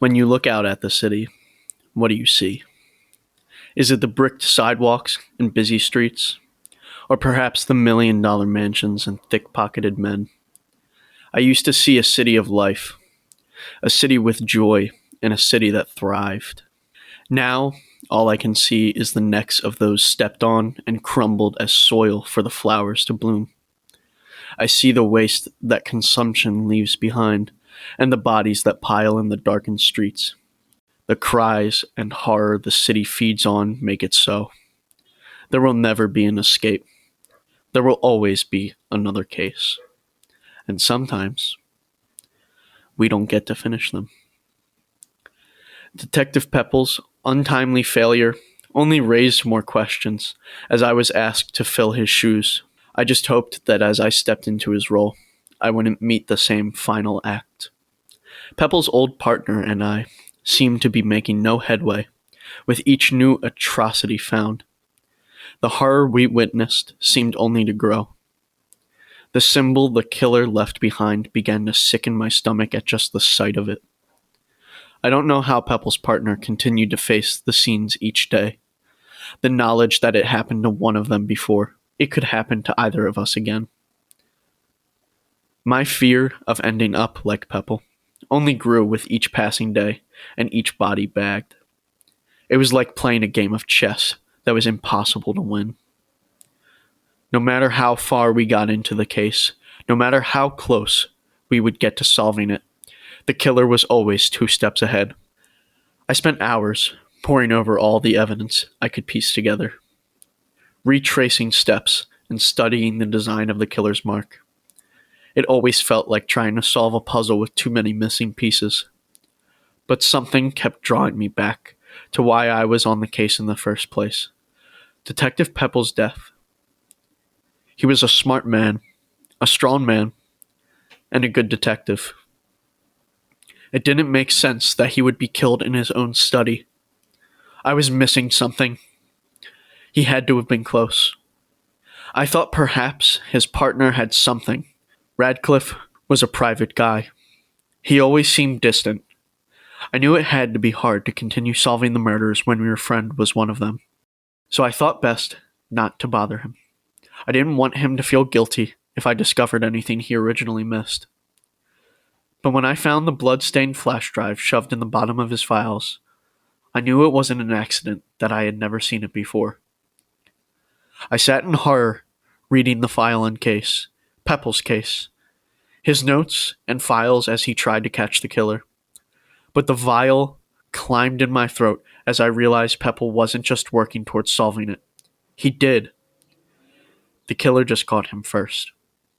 When you look out at the city, what do you see? Is it the bricked sidewalks and busy streets? Or perhaps the $1 million mansions and thick pocketed men? I used to see a city of life, a city with joy, and a city that thrived. Now, all I can see is the necks of those stepped on and crumbled as soil for the flowers to bloom. I see the waste that consumption leaves behind, and the bodies that pile in the darkened streets. The cries and horror the city feeds on make it so. There will never be an escape. There will always be another case. And sometimes, we don't get to finish them. Detective Pepple's untimely failure only raised more questions as I was asked to fill his shoes. I just hoped that as I stepped into his role, I wouldn't meet the same final act. Pepple's old partner and I seemed to be making no headway with each new atrocity found. The horror we witnessed seemed only to grow. The symbol the killer left behind began to sicken my stomach at just the sight of it. I don't know how Pepple's partner continued to face the scenes each day. The knowledge that it happened to one of them before, it could happen to either of us again. My fear of ending up like Pepple only grew with each passing day and each body bagged. It was like playing a game of chess that was impossible to win. No matter how far we got into the case, no matter how close we would get to solving it, the killer was always 2 steps ahead. I spent hours poring over all the evidence I could piece together, retracing steps and studying the design of the killer's mark. It always felt like trying to solve a puzzle with too many missing pieces. But something kept drawing me back to why I was on the case in the first place. Detective Pepple's death. He was a smart man, a strong man, and a good detective. It didn't make sense that he would be killed in his own study. I was missing something. He had to have been close. I thought perhaps his partner had something. Radcliffe was a private guy. He always seemed distant. I knew it had to be hard to continue solving the murders when your friend was one of them. So I thought best not to bother him. I didn't want him to feel guilty if I discovered anything he originally missed. But when I found the blood-stained flash drive shoved in the bottom of his files, I knew it wasn't an accident that I had never seen it before. I sat in horror reading the file and case, Pepple's case, his notes and files as he tried to catch the killer. But the vial climbed in my throat as I realized Pepple wasn't just working towards solving it. He did. The killer just caught him first.